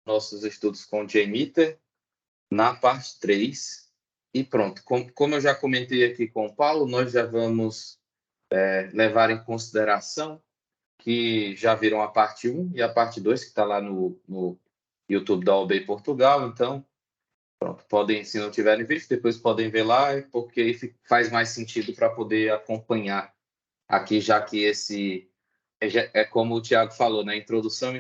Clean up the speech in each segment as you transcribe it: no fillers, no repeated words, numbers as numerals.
nossos estudos com o JMeter na parte 3. E pronto, como eu já comentei aqui com o Paulo, nós já vamos levar em consideração que já viram a parte 1 e a parte 2, que está lá no YouTube da OB Portugal. Então, pronto, podem, se não tiverem visto, depois podem ver lá, porque faz mais sentido para poder acompanhar aqui, já que esse é como o Tiago falou, né? Introdução,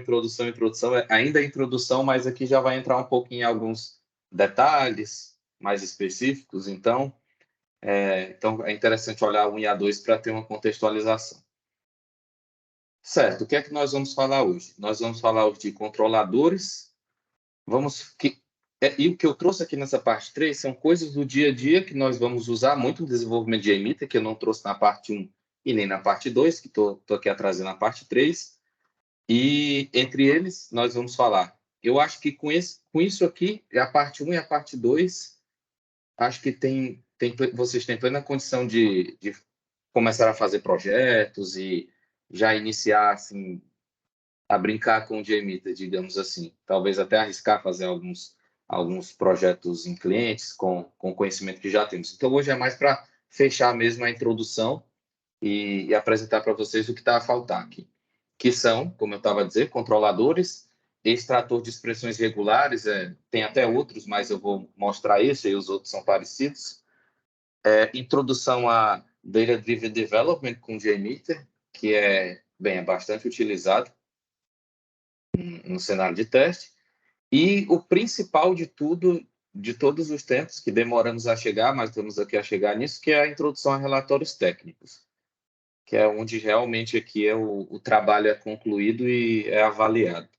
ainda é introdução, mas aqui já vai entrar um pouquinho em alguns detalhes mais específicos. Então é interessante olhar a 1 e a 2 para ter uma contextualização. Certo, o que é que nós vamos falar hoje? Nós vamos falar hoje de controladores. E o que eu trouxe aqui nessa parte 3 são coisas do dia a dia que nós vamos usar muito no desenvolvimento de JMeter, que eu não trouxe na parte 1 e nem na parte 2, que estou aqui a trazer na parte 3. E entre eles, nós vamos falar. Eu acho que com isso aqui, a parte 1 e a parte 2, acho que vocês têm plena condição de começar a fazer projetos e já iniciar assim, a brincar com o JMeter, digamos assim. Talvez até arriscar fazer alguns projetos em clientes com o conhecimento que já temos. Então, hoje é mais para fechar mesmo a introdução e apresentar para vocês o que está a faltar aqui, que são, como eu estava a dizer, controladores, extrator de expressões regulares, tem até outros, mas eu vou mostrar esse e os outros são parecidos. Introdução a Data Driven Development com JMeter, que é bastante utilizado no cenário de teste. E o principal de tudo, de todos os tempos, que demoramos a chegar, mas estamos aqui a chegar nisso, que é a introdução a relatórios técnicos, que é onde realmente aqui o trabalho é concluído e é avaliado.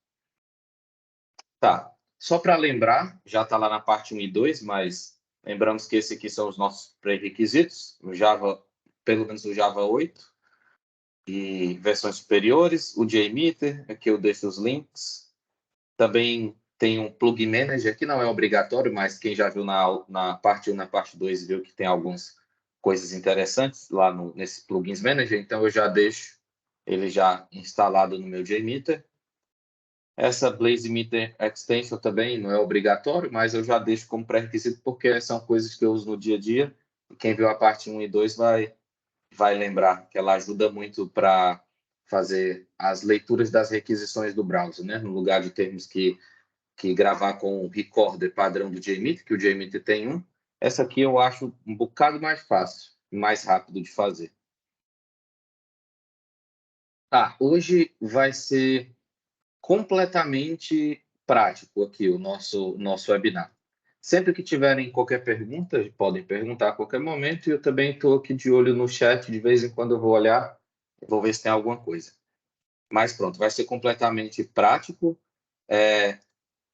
Tá, só para lembrar, já está lá na parte 1 e 2, mas lembramos que esses aqui são os nossos pré-requisitos, o Java, pelo menos o Java 8, e versões superiores, o JMeter, aqui eu deixo os links. Também tem um Plugin Manager, que não é obrigatório, mas quem já viu na parte 1, na parte 2, viu que tem algumas coisas interessantes lá nesse Plugins Manager, então eu já deixo ele já instalado no meu JMeter. Essa Blaze Meter Extension também não é obrigatório, mas eu já deixo como pré-requisito porque são coisas que eu uso no dia a dia. E quem viu a parte 1 e 2 vai lembrar que ela ajuda muito para fazer as leituras das requisições do browser, né? No lugar de termos que gravar com o recorder padrão do JMeter, que o JMeter tem um. Essa aqui eu acho um bocado mais fácil e mais rápido de fazer. Hoje vai ser completamente prático aqui o nosso webinar. Sempre que tiverem qualquer pergunta, podem perguntar a qualquer momento, e eu também estou aqui de olho no chat, de vez em quando eu vou olhar, vou ver se tem alguma coisa. Mas pronto, vai ser completamente prático,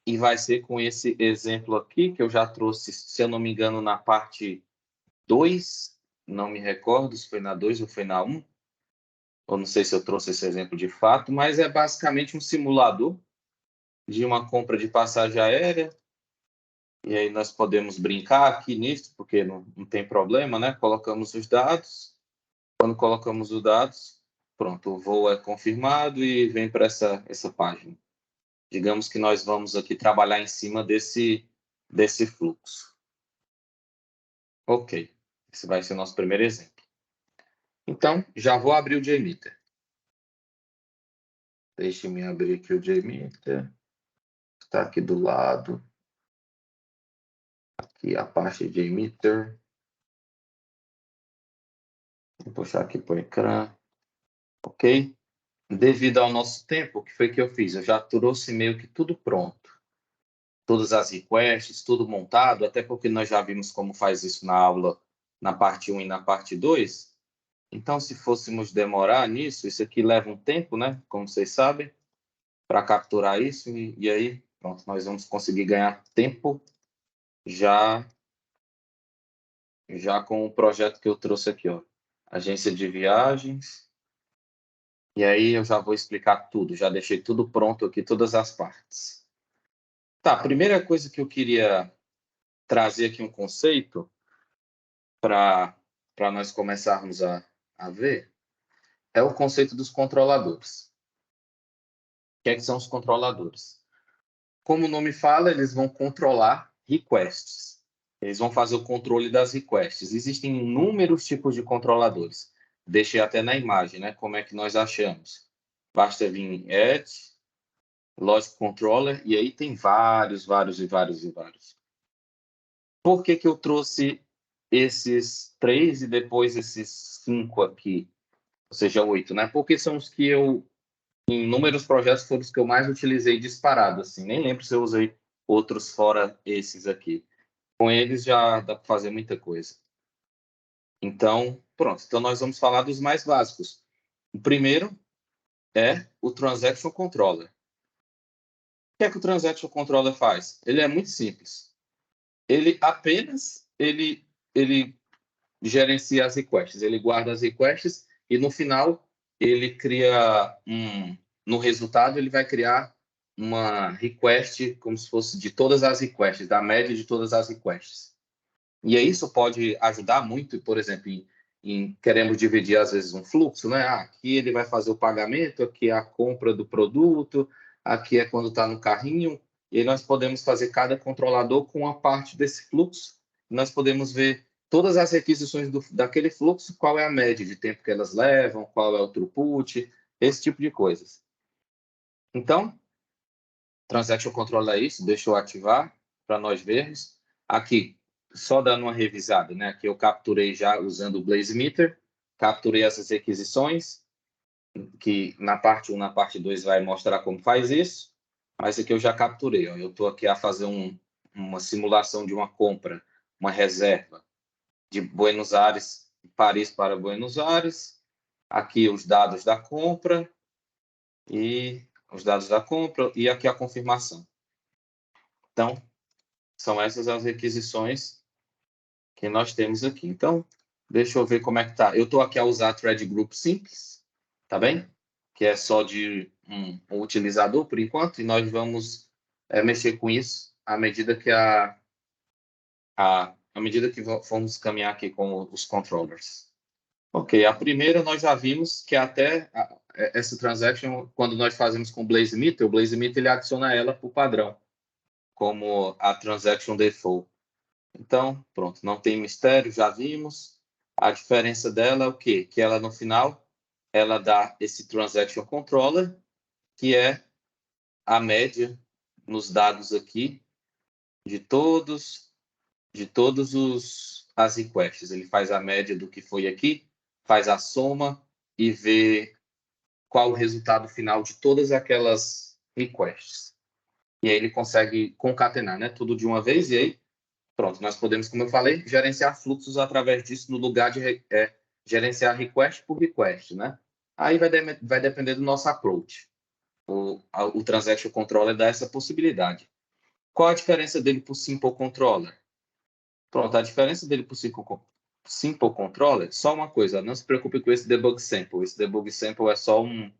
e vai ser com esse exemplo aqui, que eu já trouxe, se eu não me engano, na parte 2, não me recordo se foi na 2 ou foi na 1, ou não sei se eu trouxe esse exemplo de fato, mas é basicamente um simulador de uma compra de passagem aérea, e aí nós podemos brincar aqui nisso, porque não tem problema, né? Colocamos os dados, quando colocamos os dados, pronto, o voo é confirmado e vem para essa página. Digamos que nós vamos aqui trabalhar em cima desse fluxo. Ok, esse vai ser o nosso primeiro exemplo. Então, já vou abrir o JMeter. Deixe-me abrir aqui o JMeter. Está aqui do lado. Aqui a parte de JMeter. Vou puxar aqui para o ecrã. Ok? Devido ao nosso tempo, o que foi que eu fiz? Eu já trouxe meio que tudo pronto. Todas as requests, tudo montado, até porque nós já vimos como faz isso na aula, na parte 1 e na parte 2. Então, se fôssemos demorar nisso, isso aqui leva um tempo, né? Como vocês sabem, para capturar isso. E aí, pronto, nós vamos conseguir ganhar tempo já com o projeto que eu trouxe aqui, ó. Agência de viagens. E aí eu já vou explicar tudo. Já deixei tudo pronto aqui, todas as partes. Tá, a primeira coisa que eu queria trazer aqui um conceito para nós começarmos a ver é o conceito dos controladores. O que são os controladores? como o nome fala, eles vão controlar requests. Eles vão fazer o controle das requests. Existem inúmeros tipos de controladores. Deixei até na imagem, né? Como é que nós achamos. Basta vir em Add, Logic Controller, e aí tem vários. Por que eu trouxe esses 3 e depois esses 5 aqui? Ou seja, 8, né? Porque são os que eu, em inúmeros projetos, foram os que eu mais utilizei disparado, assim. Nem lembro se eu usei outros fora esses aqui. Com eles já dá para fazer muita coisa. Então, pronto. Então, nós vamos falar dos mais básicos. O primeiro é o Transaction Controller. O que é que o Transaction Controller faz? Ele é muito simples. Ele gerencia as requests. Ele guarda as requests e, no final, ele cria no resultado, ele vai criar uma request como se fosse de todas as requests, da média de todas as requests. E aí isso pode ajudar muito, por exemplo, queremos dividir, às vezes, um fluxo, né? Aqui ele vai fazer o pagamento, aqui é a compra do produto, aqui é quando está no carrinho, e aí nós podemos fazer cada controlador com uma parte desse fluxo. Nós podemos ver todas as requisições daquele fluxo, qual é a média de tempo que elas levam, qual é o throughput, esse tipo de coisas. Então, Transaction Controller é isso, deixa eu ativar para nós vermos. Aqui, só dando uma revisada, né? Aqui eu capturei já usando o BlazeMeter, capturei essas requisições, que na parte 1, na parte 2 vai mostrar como faz isso, mas aqui eu já capturei. Ó. Eu estou aqui a fazer uma simulação de uma compra, uma reserva de Buenos Aires, Paris para Buenos Aires. Aqui os dados da compra e aqui a confirmação. Então, são essas as requisições que nós temos aqui. Então, deixa eu ver como é que tá. Eu estou aqui a usar Thread Group simples, tá bem? Que é só de um utilizador, por enquanto, e nós vamos mexer com isso à medida que vamos caminhar aqui com os controllers. Ok, a primeira nós já vimos que até essa transaction, quando nós fazemos com o BlazeMeter, o BlazeMeter ele adiciona ela por padrão, como a transaction default. Então, pronto, não tem mistério, já vimos. A diferença dela é o quê? Que ela, no final, ela dá esse Transaction Controller, que é a média nos dados aqui de todos as requests. Ele faz a média do que foi aqui, faz a soma e vê qual o resultado final de todas aquelas requests. E aí ele consegue concatenar, né, tudo de uma vez, e aí pronto, nós podemos, como eu falei, gerenciar fluxos através disso no lugar de gerenciar request por request, né? Aí vai depender do nosso approach. O Transaction Controller dá essa possibilidade. Qual a diferença dele para o Simple Controller? Pronto, a diferença dele para o Simple Controller, só uma coisa, não se preocupe com esse debug sample. Esse debug sample é só um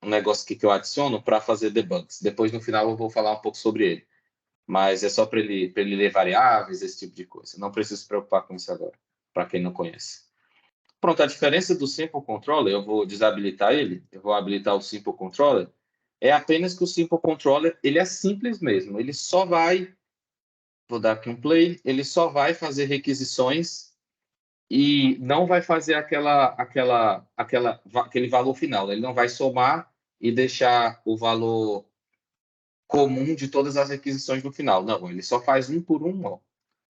negócio aqui que eu adiciono para fazer debugs. Depois, no final, eu vou falar um pouco sobre ele. Mas é só para ele ler variáveis, esse tipo de coisa. Não precisa se preocupar com isso agora, para quem não conhece. Pronto, a diferença do Simple Controller, eu vou desabilitar ele, eu vou habilitar o Simple Controller, é apenas que o Simple Controller, ele é simples mesmo, ele só vai, vou dar aqui um play, ele só vai fazer requisições e não vai fazer aquele valor final, ele não vai somar e deixar o valor comum de todas as requisições no final. Não, ele só faz um por um. Ó.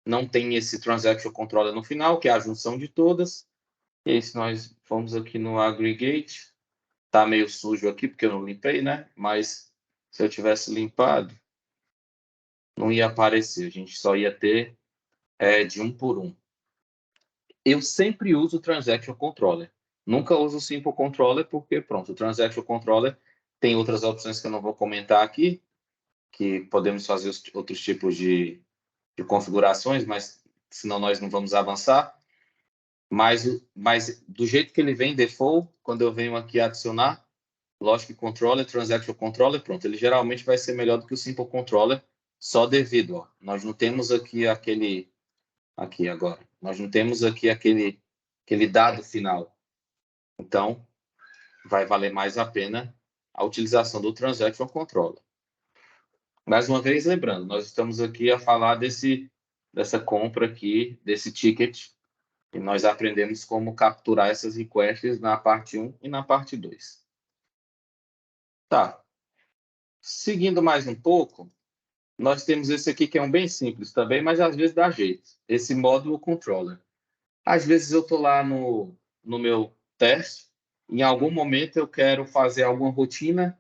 Não tem esse Transaction Controller no final, que é a junção de todas. E aí, se nós formos aqui no Aggregate, tá meio sujo aqui, porque eu não limpei, né? Mas se eu tivesse limpado, não ia aparecer. A gente só ia ter de um por um. Eu sempre uso o Transaction Controller. Nunca uso o Simple Controller, porque, pronto, o Transaction Controller tem outras opções que eu não vou comentar aqui, que podemos fazer outros tipos de configurações, mas senão nós não vamos avançar. Mas do jeito que ele vem default, quando eu venho aqui adicionar Logic Controller, Transaction Controller, pronto, ele geralmente vai ser melhor do que o Simple Controller, só devido, ó, nós não temos aqui aqui agora, nós não temos aqui aquele dado final. Então, vai valer mais a pena a utilização do Transaction Controller. Mais uma vez, lembrando, nós estamos aqui a falar dessa compra aqui, desse ticket, e nós aprendemos como capturar essas requests na parte 1 e na parte 2. Tá. Seguindo mais um pouco, nós temos esse aqui que é um bem simples também, mas às vezes dá jeito. Esse módulo controller. Às vezes eu estou lá no meu teste, em algum momento eu quero fazer alguma rotina,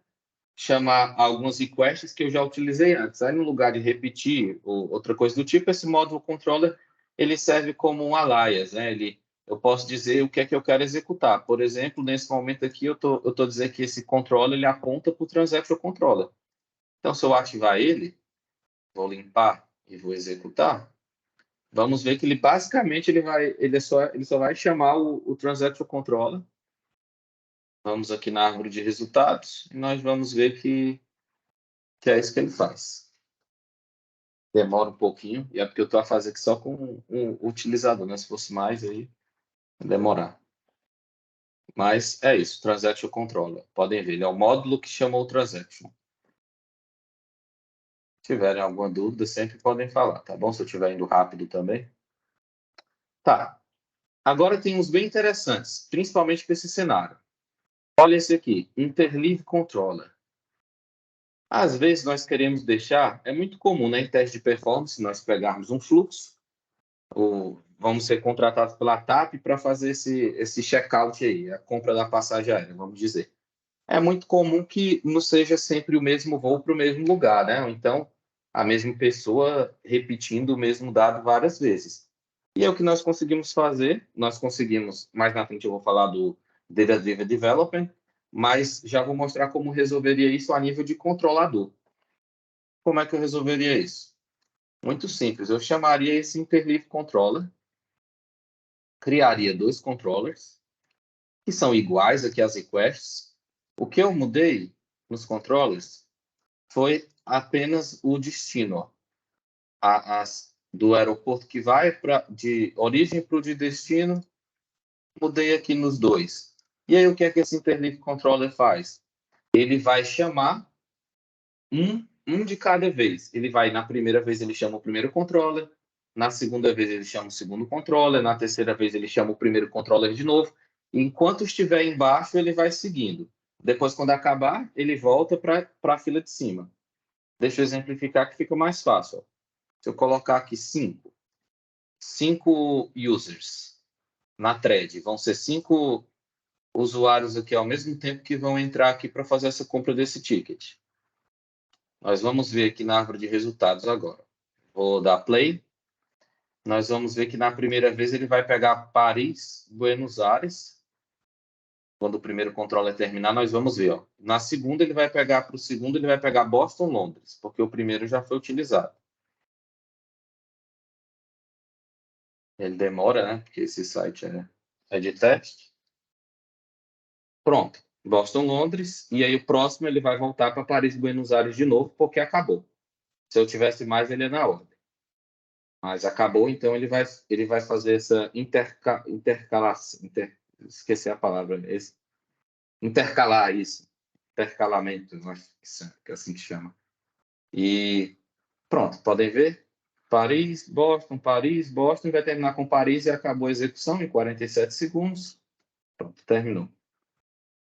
chamar algumas requests que eu já utilizei antes. Aí, no lugar de repetir ou outra coisa do tipo, esse módulo controller ele serve como um alias, né? Eu posso dizer o que é que eu quero executar. Por exemplo, nesse momento aqui, eu tô dizendo que esse controller ele aponta para o transaction controller. Então, se eu ativar ele, vou limpar e vou executar, vamos ver que ele basicamente ele só vai chamar o transaction controller. Vamos aqui na árvore de resultados e nós vamos ver que é isso que ele faz. Demora um pouquinho, e é porque eu estou a fazer aqui só com um utilizador, né? Se fosse mais, aí ia demorar. Mas é isso, Transaction Controller. Podem ver, ele é o módulo que chamou o Transaction. Se tiverem alguma dúvida, sempre podem falar, tá bom? Se eu estiver indo rápido também. Tá. Agora tem uns bem interessantes, principalmente para esse cenário. Olha esse aqui, Interleave Controller. Às vezes nós queremos deixar, é muito comum, né, em teste de performance, nós pegarmos um fluxo, ou vamos ser contratados pela TAP para fazer esse check-out aí, a compra da passagem aérea, vamos dizer. É muito comum que não seja sempre o mesmo voo para o mesmo lugar, né? Ou então, a mesma pessoa repetindo o mesmo dado várias vezes. E é o que nós conseguimos fazer. Nós conseguimos, mais na frente eu vou falar do Data Driven Development, mas já vou mostrar como resolveria isso a nível de controlador. Como é que eu resolveria isso? Muito simples. Eu chamaria esse Interleave Controller, criaria dois controllers, que são iguais aqui às requests. O que eu mudei nos controllers foi apenas o destino, ó. Do aeroporto que vai de origem para o de destino, mudei aqui nos dois. E aí o que é que esse Interleave Controller faz? Ele vai chamar um de cada vez. Ele vai, na primeira vez, ele chama o primeiro controller, na segunda vez, ele chama o segundo controller, na terceira vez, ele chama o primeiro controller de novo. Enquanto estiver embaixo, ele vai seguindo. Depois, quando acabar, ele volta para a fila de cima. Deixa eu exemplificar que fica mais fácil. Ó. Se eu colocar aqui 5 users na thread, vão ser 5 usuários aqui ao mesmo tempo que vão entrar aqui para fazer essa compra desse ticket. Nós vamos ver aqui na árvore de resultados agora. Vou dar play. Nós vamos ver que na primeira vez ele vai pegar Paris, Buenos Aires. Quando o primeiro controller terminar, nós vamos ver. Ó. Na segunda, ele vai pegar para o segundo, ele vai pegar Boston, Londres, porque o primeiro já foi utilizado. Ele demora, né? Porque esse site é de teste. Pronto. Boston, Londres. E aí o próximo ele vai voltar para Paris, Buenos Aires de novo, porque acabou. Se eu tivesse mais, ele é na ordem. Mas acabou, então ele vai fazer essa intercalação. Esqueci a palavra. Intercalar isso. Intercalamento, eu acho que é assim que chama. E pronto, podem ver. Paris, Boston, vai terminar com Paris e acabou a execução em 47 segundos. Pronto, terminou.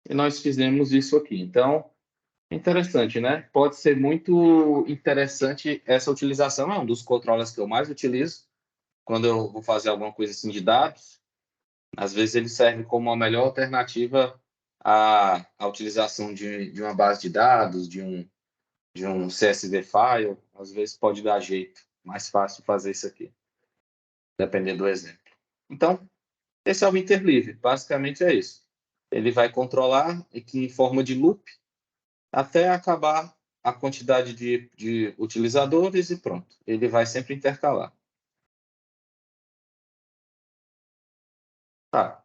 E nós fizemos isso aqui. Então, interessante, né? Pode ser muito interessante essa utilização. É um dos controles que eu mais utilizo quando eu vou fazer alguma coisa assim de dados. Às vezes ele serve como a melhor alternativa à utilização de uma base de dados, de um CSV file. Às vezes pode dar jeito. Mais fácil fazer isso aqui, dependendo do exemplo. Então, esse é o interleave. Basicamente é isso. Ele vai controlar aqui em forma de loop até acabar a quantidade de utilizadores e pronto. Ele vai sempre intercalar. Tá.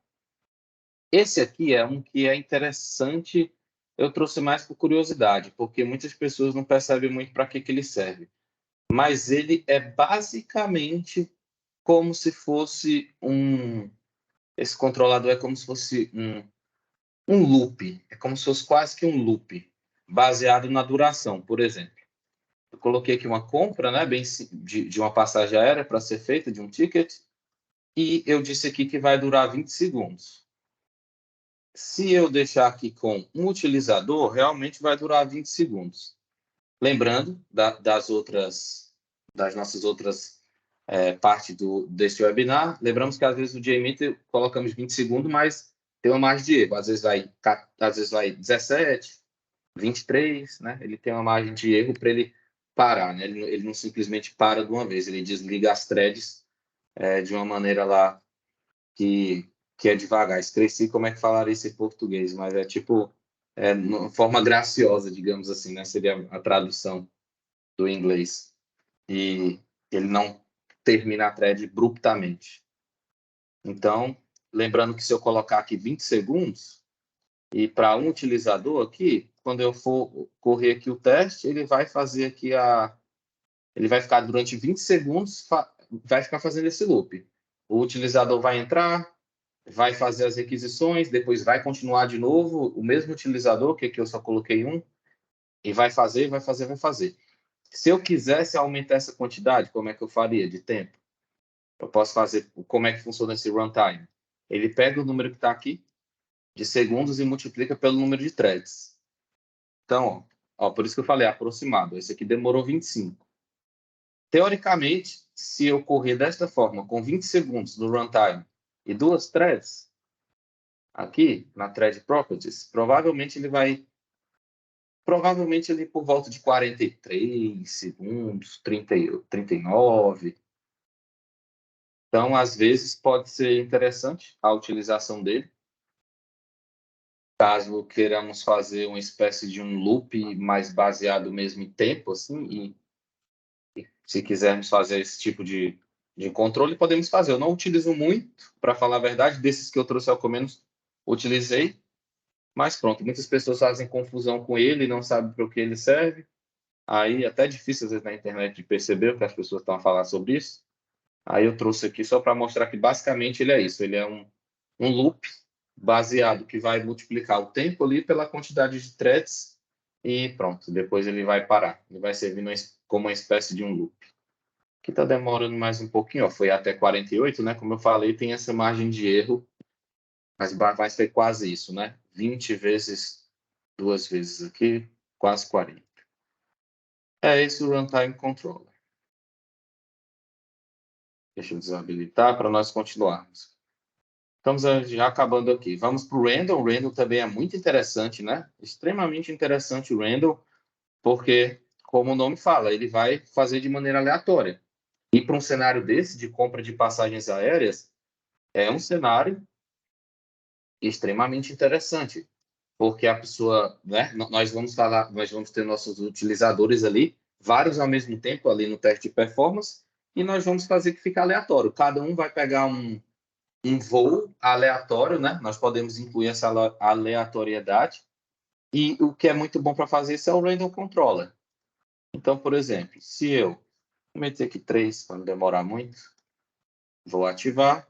Esse aqui é um que é interessante, eu trouxe mais por curiosidade, porque muitas pessoas não percebem muito para que ele serve. Mas ele é basicamente como se fosse esse controlador é como se fosse um loop, é como se fosse quase que um loop, baseado na duração, por exemplo. Eu coloquei aqui uma compra, né, de uma passagem aérea para ser feita, de um ticket, e eu disse aqui que vai durar 20 segundos. Se eu deixar aqui com um utilizador, realmente vai durar 20 segundos. Lembrando das nossas outras partes deste webinar, lembramos que às vezes o JMeter colocamos 20 segundos, mas tem uma margem de erro. Às vezes vai 17, 23, né? Ele tem uma margem de erro para ele parar, né? Ele não simplesmente para de uma vez, ele desliga as threads de uma maneira lá que é devagar. Esqueci como é que falaria isso em português, mas é tipo, uma forma graciosa, digamos assim, né? Seria a tradução do inglês. E ele não termina a thread abruptamente. Então, lembrando que se eu colocar aqui 20 segundos, e para um utilizador aqui, quando eu for correr aqui o teste, ele vai fazer aqui ele vai ficar durante 20 segundos, vai ficar fazendo esse loop. O utilizador vai entrar, vai fazer as requisições, depois vai continuar de novo, o mesmo utilizador, que aqui eu só coloquei um, e vai fazer, vai fazer, vai fazer. Se eu quisesse aumentar essa quantidade, como é que eu faria de tempo? Eu posso fazer, como é que funciona esse runtime? Ele pega o número que está aqui, de segundos, e multiplica pelo número de threads. Então, por isso que eu falei aproximado. Esse aqui demorou 25. Teoricamente, se eu correr desta forma, com 20 segundos no runtime e 2 threads, aqui na thread properties, provavelmente ele por volta de 43 segundos, 30, 39. Então, às vezes, pode ser interessante a utilização dele. Caso queiramos fazer uma espécie de um loop mais baseado mesmo em tempo, assim, e se quisermos fazer esse tipo de controle, podemos fazer. Eu não utilizo muito, para falar a verdade, desses que eu trouxe ao menos utilizei, mas pronto, muitas pessoas fazem confusão com ele, não sabem para o que ele serve. Aí até difícil às vezes na internet de perceber o que as pessoas estão a falar sobre isso. Aí eu trouxe aqui só para mostrar que basicamente ele é isso, ele é um loop baseado que vai multiplicar o tempo ali pela quantidade de threads e pronto, depois ele vai parar. Ele vai servir como uma espécie de um loop. Que está demorando mais um pouquinho, foi até 48, né? Como eu falei, tem essa margem de erro, mas vai ser quase isso, né? 20 vezes 2 vezes aqui, quase 40. É esse o Runtime Controller. Deixa eu desabilitar para nós continuarmos. Estamos já acabando aqui. Vamos para o Random. O Random também é muito interessante, né? Extremamente interessante o Random, porque, como o nome fala, ele vai fazer de maneira aleatória. E para um cenário desse, de compra de passagens aéreas, é um cenário extremamente interessante, porque a pessoa, né? Nós vamos ter nossos utilizadores ali, vários ao mesmo tempo ali no teste de performance, e nós vamos fazer que fique aleatório. Cada um vai pegar um voo aleatório, né? Nós podemos incluir essa aleatoriedade. E o que é muito bom para fazer isso é o Random Controller. Então, por exemplo, se eu meter aqui 3 para não demorar muito, vou ativar.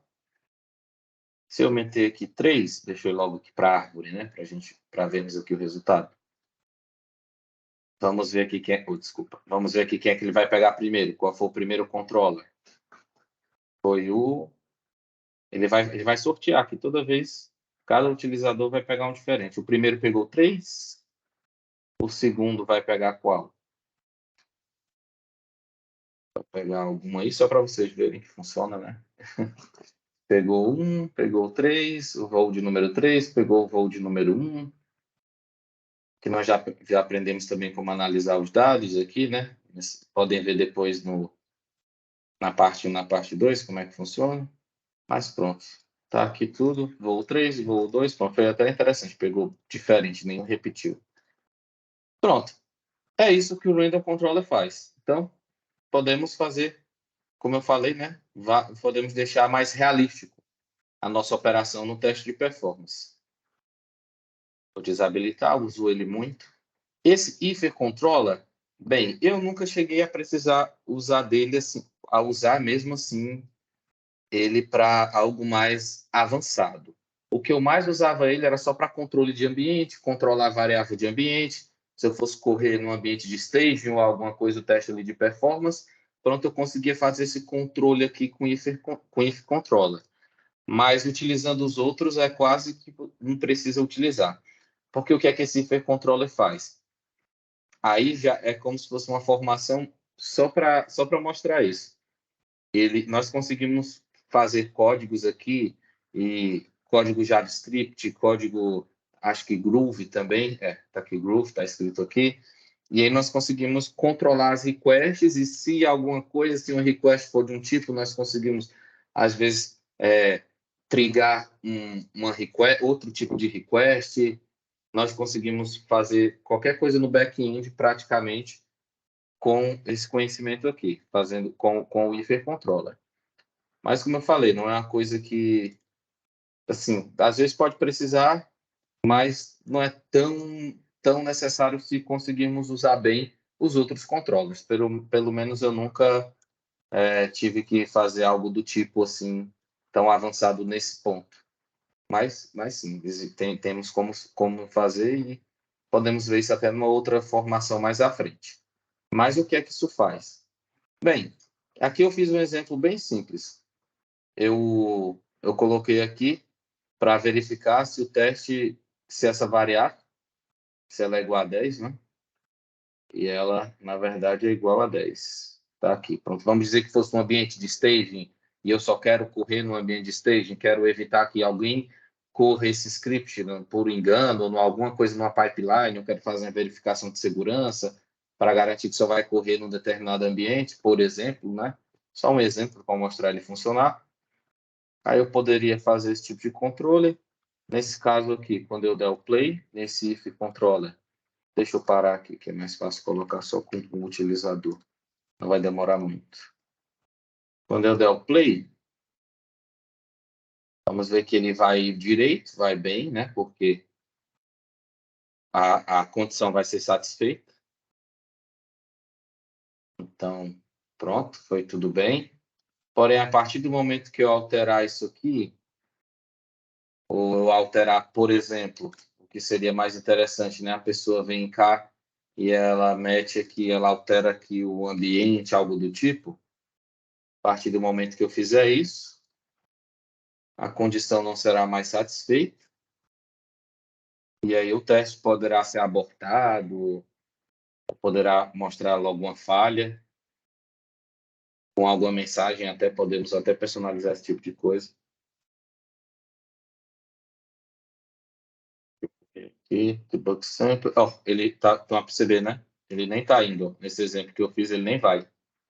Se eu meter aqui 3, deixa eu ir logo aqui para a árvore, né? Para vermos aqui o resultado. Vamos ver aqui desculpa. Vamos ver aqui quem é que ele vai pegar primeiro. Qual foi o primeiro controller? Foi o... Ele vai sortear aqui toda vez. Cada utilizador vai pegar um diferente. O primeiro pegou 3. O segundo vai pegar qual? Vou pegar alguma aí só para vocês verem que funciona, né? Pegou 1, pegou 3, o voo de número 3, pegou o voo de número 1. Que nós já aprendemos também como analisar os dados aqui, né? Podem ver depois na parte 1, na parte 2, como é que funciona. Mas pronto, tá aqui tudo. Voo 3, voo 2, pronto, foi até interessante, pegou diferente, nem repetiu. Pronto, é isso que o Random Controller faz. Então, podemos fazer, como eu falei, né? Podemos deixar mais realístico a nossa operação no teste de performance. Vou desabilitar, uso ele muito. Esse IFER Controller, bem, eu nunca cheguei a precisar usar dele assim, a usar mesmo assim ele para algo mais avançado. O que eu mais usava ele era só para controle de ambiente, controlar a variável de ambiente, se eu fosse correr no ambiente de staging ou alguma coisa, o teste ali de performance, pronto, eu conseguia fazer esse controle aqui com o if controller. Mas utilizando os outros é quase que não precisa utilizar. Porque o que é que esse if controller faz? Aí já é como se fosse uma formação só para mostrar isso. Nós conseguimos fazer códigos aqui, e código JavaScript, código, acho que Groove também, tá aqui Groove, tá escrito aqui, e aí nós conseguimos controlar as requests, e se alguma coisa, se uma request for de um tipo, nós conseguimos, às vezes, trigar outro tipo de request, nós conseguimos fazer qualquer coisa no back-end praticamente com esse conhecimento aqui, fazendo com o if controller. Mas, como eu falei, não é uma coisa que, assim, às vezes pode precisar, mas não é tão necessário se conseguirmos usar bem os outros controllers. Pelo menos eu nunca tive que fazer algo do tipo, assim, tão avançado nesse ponto. Mas sim, temos como fazer e podemos ver isso até numa outra formação mais à frente. Mas o que é que isso faz? Bem, aqui eu fiz um exemplo bem simples. Eu coloquei aqui para verificar se o teste, se essa variável, se ela é igual a 10, né? E ela, na verdade, é igual a 10. Tá aqui, pronto. Vamos dizer que fosse um ambiente de staging e eu só quero correr no ambiente de staging, quero evitar que alguém corra esse script por engano ou alguma coisa numa pipeline, eu quero fazer uma verificação de segurança para garantir que só vai correr num determinado ambiente, por exemplo, né? Só um exemplo para mostrar ele funcionar. Aí eu poderia fazer esse tipo de controle. Nesse caso aqui, quando eu der o play, nesse if controller, deixa eu parar aqui, que é mais fácil colocar só com o utilizador. Não vai demorar muito. Quando eu der o play, vamos ver que ele vai direito, vai bem, né? Porque a condição vai ser satisfeita. Então, pronto, foi tudo bem. Porém, a partir do momento que eu alterar isso aqui, ou eu alterar, por exemplo, o que seria mais interessante, né? A pessoa vem cá e ela mete aqui, ela altera aqui o ambiente, algo do tipo. A partir do momento que eu fizer isso, a condição não será mais satisfeita. E aí o teste poderá ser abortado, poderá mostrar alguma falha, com alguma mensagem, até podemos até personalizar esse tipo de coisa. Aqui, debug sample. Ele tá, estão a perceber, né? Ele nem está indo. Nesse exemplo que eu fiz, ele nem vai.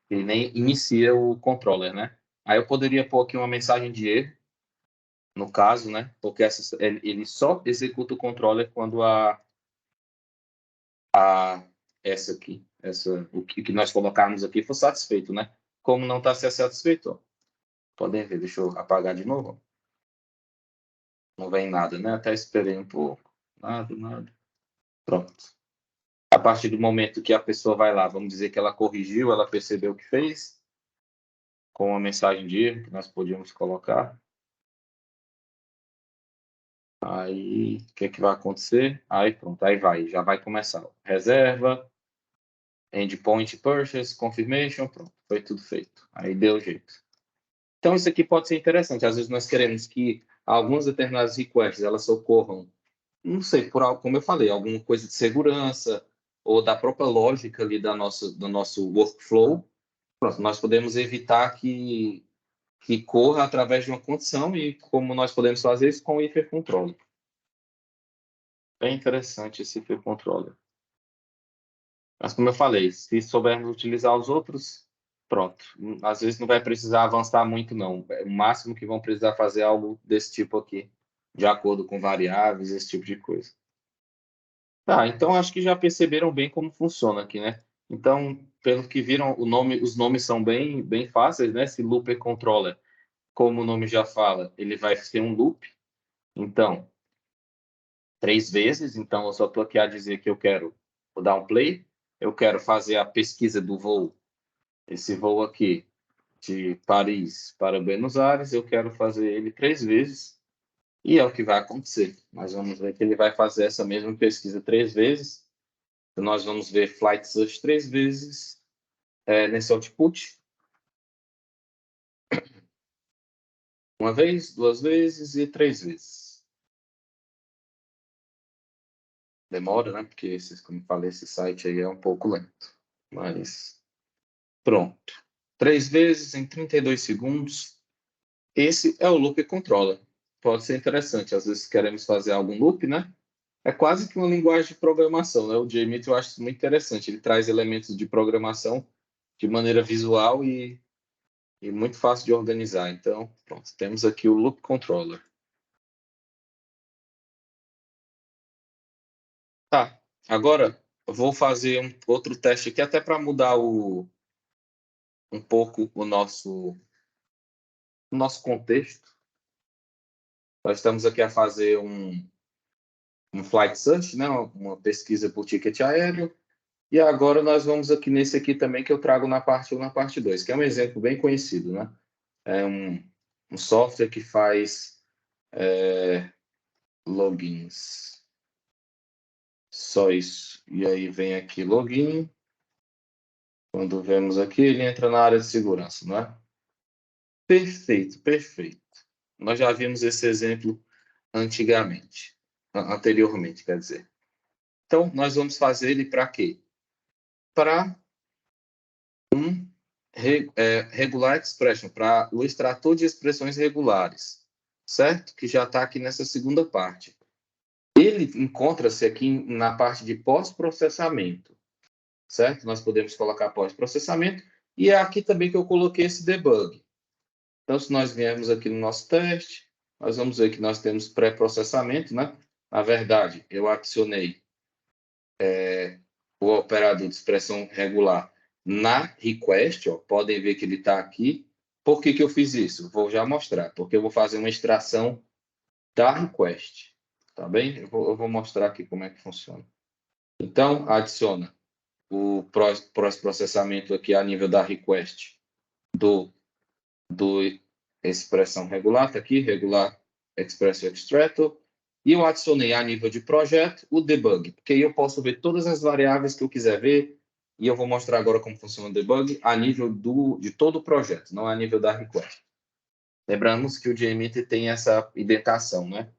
Ele nem inicia o controller, né? Aí eu poderia pôr aqui uma mensagem de erro, no caso, né? Porque ele só executa o controller quando o que nós colocarmos aqui for satisfeito, né? Como não está satisfeito, ó. Podem ver, deixa eu apagar de novo. Não vem nada, né? Até esperei um pouco. Nada. Pronto. A partir do momento que a pessoa vai lá, vamos dizer que ela corrigiu, ela percebeu o que fez, com uma mensagem de erro que nós podíamos colocar. Aí, o que é que vai acontecer? Aí, pronto, aí já vai começar. Reserva, endpoint purchase, confirmation, pronto, foi tudo feito. Aí deu jeito. Então, isso aqui pode ser interessante. Às vezes nós queremos que algumas determinadas requests, elas ocorram, não sei, por algo, como eu falei, alguma coisa de segurança ou da própria lógica ali do nosso workflow. Pronto, nós podemos evitar que corra através de uma condição e como nós podemos fazer isso com o if controller. Bem interessante esse if controller. Mas como eu falei, se soubermos utilizar os outros, pronto. Às vezes não vai precisar avançar muito, não. O máximo que vão precisar fazer é algo desse tipo aqui, de acordo com variáveis, esse tipo de coisa. Tá, então acho que já perceberam bem como funciona aqui, né? Então, pelo que viram, os nomes são bem fáceis, né? Esse looper controller, como o nome já fala, ele vai ser um loop. Então, 3 vezes. Então, eu só estou aqui a dizer que vou dar um play, eu quero fazer a pesquisa do voo, esse voo aqui, de Paris para Buenos Aires, eu quero fazer ele 3 vezes, e é o que vai acontecer. Mas vamos ver que ele vai fazer essa mesma pesquisa 3 vezes, Então, nós vamos ver flight search 3 vezes nesse output. Uma vez, 2 vezes e 3 vezes. Demora, né? Porque, como eu falei, esse site aí é um pouco lento. Mas, pronto. 3 vezes em 32 segundos. Esse é o loop controller. Pode ser interessante. Às vezes queremos fazer algum loop, né? É quase que uma linguagem de programação, né? O JMeter eu acho isso muito interessante. Ele traz elementos de programação de maneira visual e muito fácil de organizar. Então, pronto, temos aqui o Loop Controller. Tá, agora eu vou fazer outro teste aqui, até para mudar um pouco o nosso contexto. Nós estamos aqui a fazer um flight search, né? Uma pesquisa por ticket aéreo. E agora nós vamos aqui nesse aqui também, que eu trago na parte 1 e na parte 2, que é um exemplo bem conhecido, né? É um software que faz logins. Só isso. E aí vem aqui login. Quando vemos aqui, ele entra na área de segurança, não é? Perfeito, perfeito. Nós já vimos esse exemplo anteriormente, quer dizer. Então, nós vamos fazer ele para quê? Para regular expression, para o extrator de expressões regulares, certo? Que já está aqui nessa segunda parte. Ele encontra-se aqui na parte de pós-processamento, certo? Nós podemos colocar pós-processamento, e é aqui também que eu coloquei esse debug. Então, se nós viemos aqui no nosso teste, nós vamos ver que nós temos pré-processamento, né? Na verdade, eu adicionei o operador de expressão regular na request, ó, podem ver que ele está aqui. Por que eu fiz isso? Vou já mostrar, porque eu vou fazer uma extração da request, tá bem? Eu vou mostrar aqui como é que funciona. Então, adiciona o processamento aqui a nível da request do expressão regular, está aqui, regular express extractor, e eu adicionei a nível de projeto o debug, porque aí eu posso ver todas as variáveis que eu quiser ver, e eu vou mostrar agora como funciona o debug a nível de todo o projeto, não a nível da request. Lembramos que o JMeter tem essa indentação, né?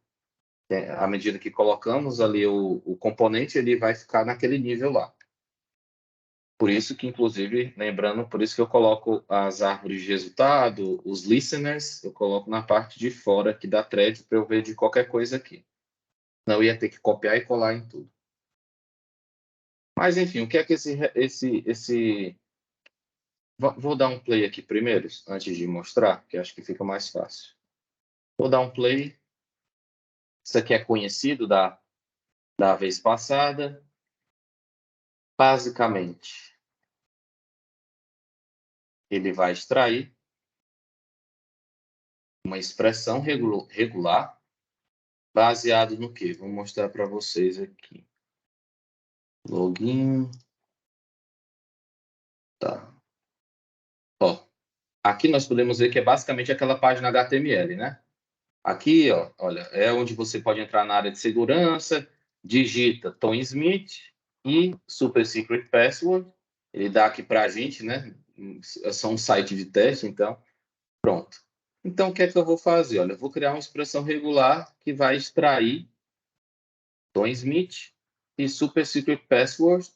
À medida que colocamos ali o componente, ele vai ficar naquele nível lá. Por isso que, inclusive, lembrando, por isso que eu coloco as árvores de resultado, os listeners, eu coloco na parte de fora aqui da thread para eu ver de qualquer coisa aqui. Não ia ter que copiar e colar em tudo. Mas, enfim, o que é que esse... Vou dar um play aqui primeiro, antes de mostrar, que acho que fica mais fácil. Vou dar um play. Isso aqui é conhecido da vez passada. Basicamente, ele vai extrair uma expressão regular baseado no quê? Vou mostrar para vocês aqui. Login. Tá. Ó, aqui nós podemos ver que é basicamente aquela página HTML, né? Aqui, ó, olha, é onde você pode entrar na área de segurança, digita Tom Smith e Super Secret Password. Ele dá aqui para a gente, né? É só um site de teste, então, pronto. Então, o que é que eu vou fazer? Olha, eu vou criar uma expressão regular que vai extrair Tom Smith e Super Secret Password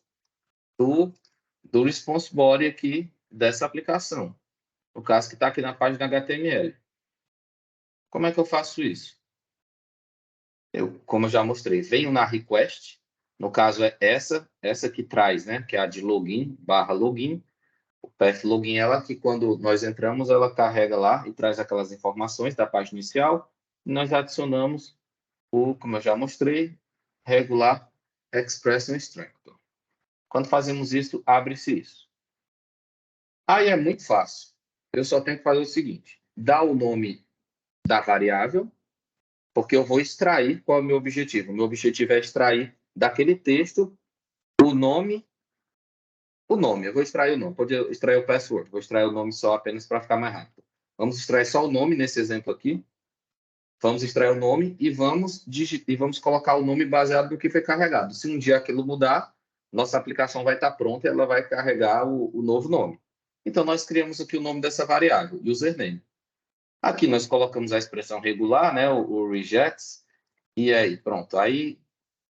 do response body aqui dessa aplicação. No caso que está aqui na página HTML. Como é que eu faço isso? Como eu já mostrei, venho na request, no caso é essa que traz, né, que é a de login, /login, o path login, ela que quando nós entramos, ela carrega lá e traz aquelas informações da página inicial, e nós adicionamos como eu já mostrei, regular expression extractor. Quando fazemos isso, abre-se isso. Aí é muito fácil. Eu só tenho que fazer o seguinte, dar o nome da variável, porque eu vou extrair qual é o meu objetivo. O meu objetivo é extrair daquele texto o nome. Eu vou extrair o nome. Pode extrair o password. Vou extrair o nome só apenas para ficar mais rápido. Vamos extrair só o nome nesse exemplo aqui. Vamos extrair o nome e vamos colocar o nome baseado no que foi carregado. Se um dia aquilo mudar, nossa aplicação vai estar pronta e ela vai carregar o novo nome. Então, nós criamos aqui o nome dessa variável, username. Aqui nós colocamos a expressão regular, né, o regex, e aí, pronto. Aí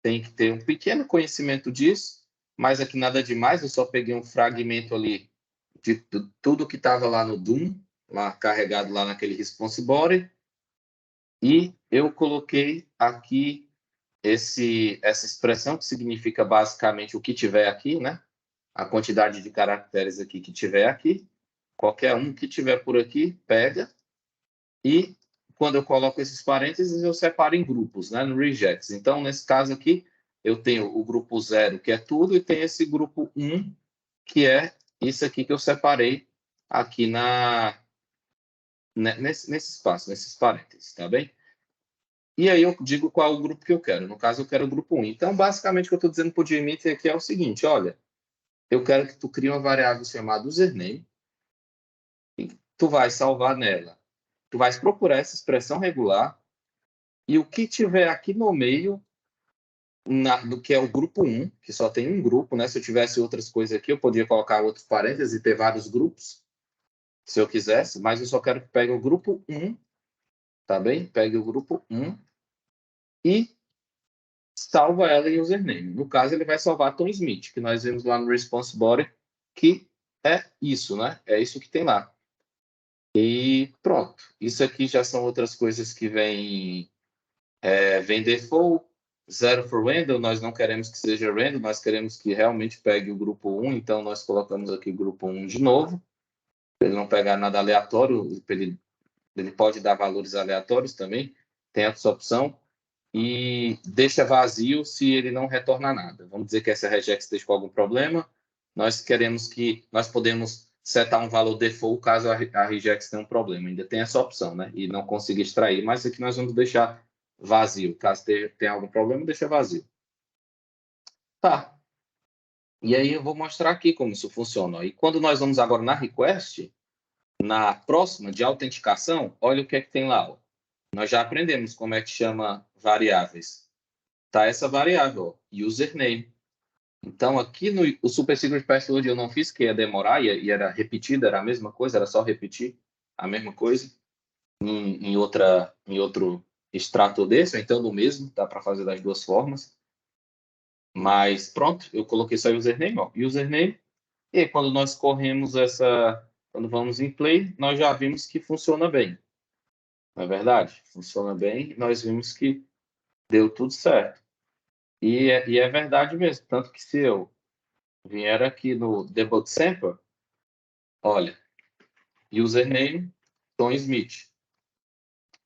tem que ter um pequeno conhecimento disso, mas aqui nada demais, eu só peguei um fragmento ali de tudo que estava lá no Doom, lá carregado lá naquele response body, e eu coloquei aqui essa expressão que significa basicamente o que tiver aqui, né? A quantidade de caracteres aqui que tiver aqui, qualquer um que tiver por aqui, pega, e quando eu coloco esses parênteses, eu separo em grupos, né? No regex. Então, nesse caso aqui, eu tenho o grupo 0, que é tudo, e tem esse grupo 1, que é isso aqui que eu separei aqui nesse espaço, nesses parênteses, tá bem? E aí eu digo qual é o grupo que eu quero. No caso, eu quero o grupo 1. Então, basicamente, o que eu estou dizendo para o JMeter aqui é o seguinte, olha, eu quero que tu crie uma variável chamada username, e tu vai salvar nela. Tu vais procurar essa expressão regular, e o que tiver aqui no meio, do que é o grupo 1, que só tem um grupo, né? Se eu tivesse outras coisas aqui, eu podia colocar outros parênteses e ter vários grupos, se eu quisesse, mas eu só quero que pegue o grupo 1, tá bem? Pegue o grupo 1 e salva ela em username. No caso, ele vai salvar Tom Smith, que nós vimos lá no response body, que é isso, né? É isso que tem lá. E pronto. Isso aqui já são outras coisas que vem default, 0 for random, nós não queremos que seja random, nós queremos que realmente pegue o grupo 1, então nós colocamos aqui grupo 1 de novo, para ele não pegar nada aleatório, ele pode dar valores aleatórios também, tem essa opção, e deixa vazio se ele não retornar nada. Vamos dizer que essa regex esteja com algum problema, nós podemos setar um valor default caso a regex tenha um problema, ainda tem essa opção, né? E não consiga extrair, mas aqui nós vamos deixar vazio. Caso tenha algum problema, deixa vazio. Tá. E aí eu vou mostrar aqui como isso funciona. E quando nós vamos agora na request, na próxima de autenticação, olha o que é que tem lá. Ó. Nós já aprendemos como é que chama variáveis. Tá essa variável, ó, username. Então, aqui no o Super Secret Password eu não fiz, que ia demorar e era repetida, era a mesma coisa, era só repetir a mesma coisa em outro extrato desse, ou então no mesmo, dá para fazer das duas formas. Mas pronto, eu coloquei só username, ó, username, e quando nós corremos quando vamos em play, nós já vimos que funciona bem. Não é verdade? Funciona bem, nós vimos que deu tudo certo. E é verdade mesmo, tanto que se eu vier aqui no debug sample, olha, username, Tom Smith.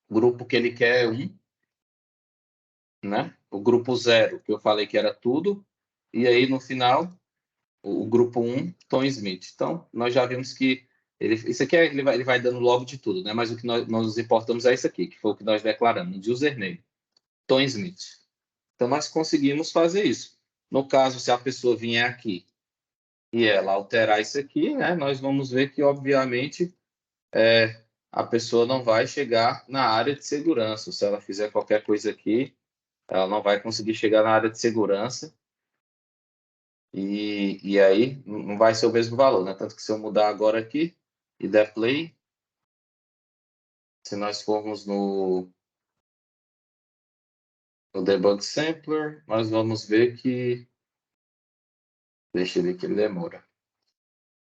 Grupo que ele quer é 1, né? O grupo 0, que eu falei que era tudo, e aí no final o grupo 1, Tom Smith. Então, nós já vimos que isso aqui ele vai dando logo de tudo, né? Mas o que nós nos importamos é isso aqui, que foi o que nós declaramos, de username, Tom Smith. Então, nós conseguimos fazer isso. No caso, se a pessoa vier aqui e ela alterar isso aqui, né? Nós vamos ver que, obviamente, a pessoa não vai chegar na área de segurança. Se ela fizer qualquer coisa aqui, ela não vai conseguir chegar na área de segurança. E aí não vai ser o mesmo valor, né? Tanto que se eu mudar agora aqui e der play, se nós formos no debug sampler, nós vamos ver que... Deixa eu ver que ele demora.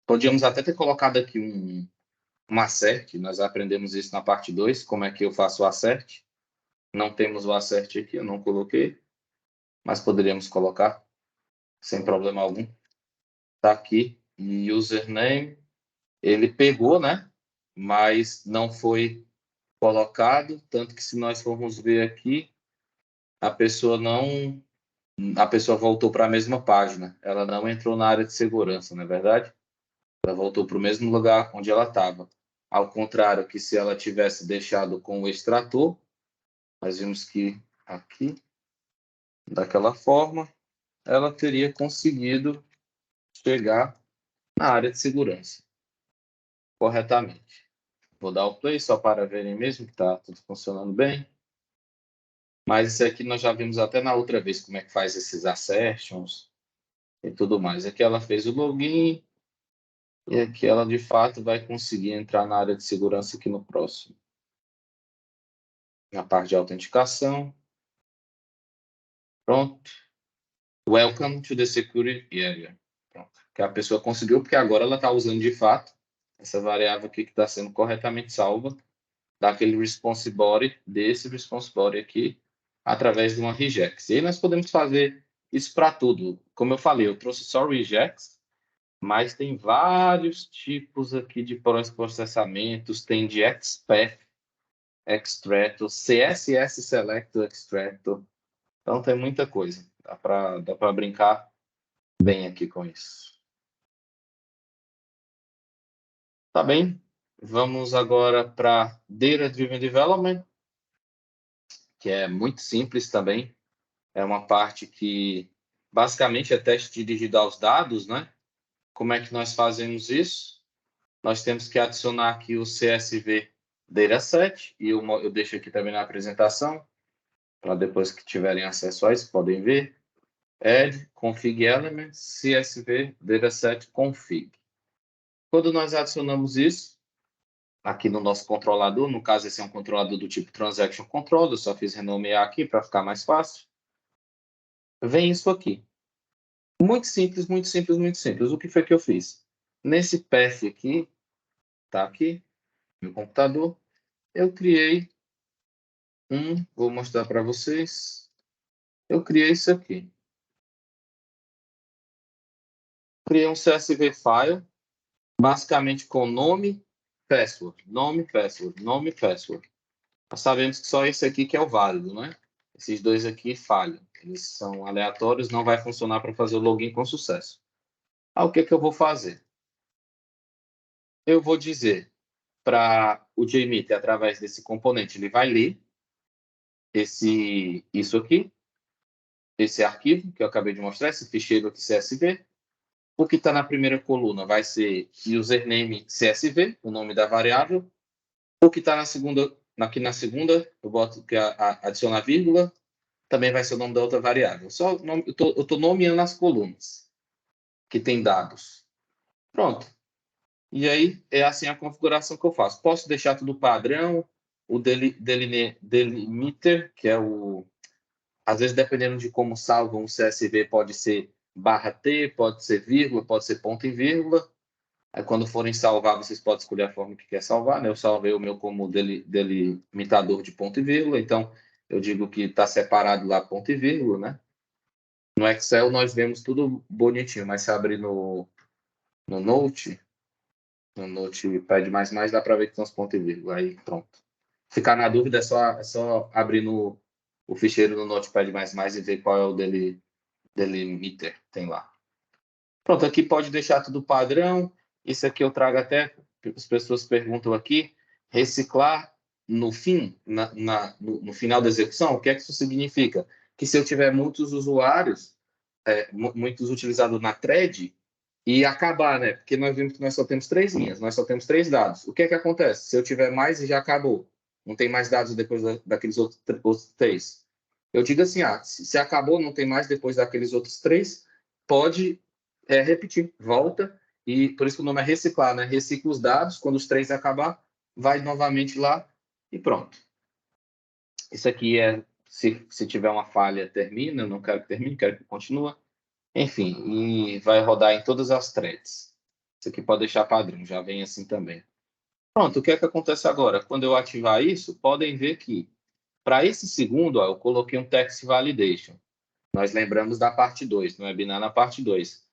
Podíamos até ter colocado aqui um assert, nós aprendemos isso na parte 2, como é que eu faço o assert. Não temos o assert aqui, eu não coloquei, mas poderíamos colocar sem problema algum. Tá aqui, e username, ele pegou, né? Mas não foi colocado, tanto que se nós formos ver aqui, a pessoa voltou para a mesma página, ela não entrou na área de segurança, não é verdade? Ela voltou para o mesmo lugar onde ela estava. Ao contrário que se ela tivesse deixado com o extrator, nós vimos que aqui, daquela forma, ela teria conseguido chegar na área de segurança corretamente. Vou dar o play só para verem mesmo que está tudo funcionando bem. Mas isso aqui nós já vimos até na outra vez como é que faz esses assertions. e tudo mais. Aqui ela fez o login e aqui ela, de fato, vai conseguir entrar na área de segurança aqui no próximo. Na parte de autenticação. Pronto. Welcome to the security area. Pronto. Que a pessoa conseguiu, porque agora ela está usando, de fato, essa variável aqui que está sendo corretamente salva daquele response body, desse response body aqui, através de uma regex. E aí nós podemos fazer isso para tudo. Como eu falei, eu trouxe só regex, mas tem vários tipos aqui de processamentos, tem de XPath Extractor, CSS Selector Extractor. Então tem muita coisa. Dá para brincar bem aqui com isso. Tá bem? Vamos agora para Data Driven Development, que é muito simples também. É uma parte que basicamente é teste dirigido aos dados, né? Como é que nós fazemos isso? Nós temos que adicionar aqui o CSV Dataset, e eu deixo aqui também na apresentação, para depois que tiverem acesso a isso, podem ver. Add config elements CSV Dataset config. Quando nós adicionamos isso, aqui no nosso controlador, no caso esse é um controlador do tipo Transaction Control, eu só fiz renomear aqui para ficar mais fácil. Vem isso aqui. Muito simples, muito simples, muito simples. O que foi que eu fiz? Nesse path aqui, tá aqui, meu computador, eu criei vou mostrar para vocês. Eu criei isso aqui. Criei um CSV file, basicamente com nome, password, nome, password, nome, password. Nós sabemos que só esse aqui que é o válido, né? Esses dois aqui falham. Eles são aleatórios, não vai funcionar para fazer o login com sucesso. O que eu vou fazer? Eu vou dizer para o JMeter, através desse componente, ele vai ler isso aqui, esse arquivo que eu acabei de mostrar, esse ficheiro aqui CSV. O que está na primeira coluna vai ser username CSV, o nome da variável. O que está na segunda, aqui na segunda, eu boto que adicionar vírgula, também vai ser o nome da outra variável. Só o nome, eu estou nomeando as colunas que tem dados. Pronto. E aí é assim a configuração que eu faço. Posso deixar tudo padrão, o delimiter, que é o... Às vezes, dependendo de como salvam o CSV, pode ser /t, pode ser vírgula, pode ser ponto e vírgula. Aí, quando forem salvar, vocês podem escolher a forma que quer salvar, né? Eu salvei o meu como delimitador de ponto e vírgula, então eu digo que está separado lá ponto e vírgula, né? No Excel nós vemos tudo bonitinho, mas se abrir no Notepad++, dá para ver que tem uns pontos e vírgula. Aí pronto. Ficar na dúvida é só abrir o ficheiro no Notepad++ e ver qual é o delimiter que tem lá. Pronto, aqui pode deixar tudo padrão. Isso aqui eu trago até, as pessoas perguntam aqui, reciclar no fim, no final da execução, o que é que isso significa? Que se eu tiver muitos usuários, muitos utilizados na thread, e acabar, né? Porque nós vimos que nós só temos 3 linhas, nós só temos 3 dados. O que é que acontece? Se eu tiver mais e já acabou, não tem mais dados depois daqueles outros 3. Eu digo assim, se acabou, não tem mais depois daqueles outros 3, pode repetir, volta, e por isso que o nome é reciclar, né? Recicla os dados, quando os 3 acabar, vai novamente lá e pronto. Isso aqui se tiver uma falha, termina, eu não quero que termine, quero que continue. Enfim, e vai rodar em todas as threads. Isso aqui pode deixar padrão, já vem assim também. Pronto, o que é que acontece agora? Quando eu ativar isso, podem ver que, para esse segundo, eu coloquei um text validation. Nós lembramos da parte 2, no webinar na parte 2.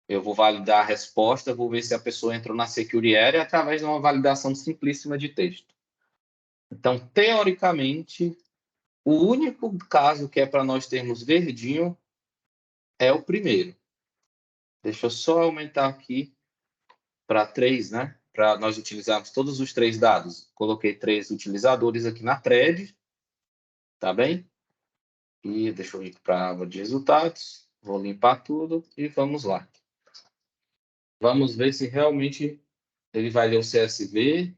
Eu vou validar a resposta, vou ver se a pessoa entrou na security area através de uma validação simplíssima de texto. Então, teoricamente, o único caso que é para nós termos verdinho é o primeiro. Deixa eu só aumentar aqui para 3, né? Para nós utilizarmos todos os 3 dados. Coloquei 3 utilizadores aqui na thread, tá bem? E deixa eu ir para a aba de resultados. Vou limpar tudo e vamos lá. Vamos ver se realmente ele vai ler o CSV.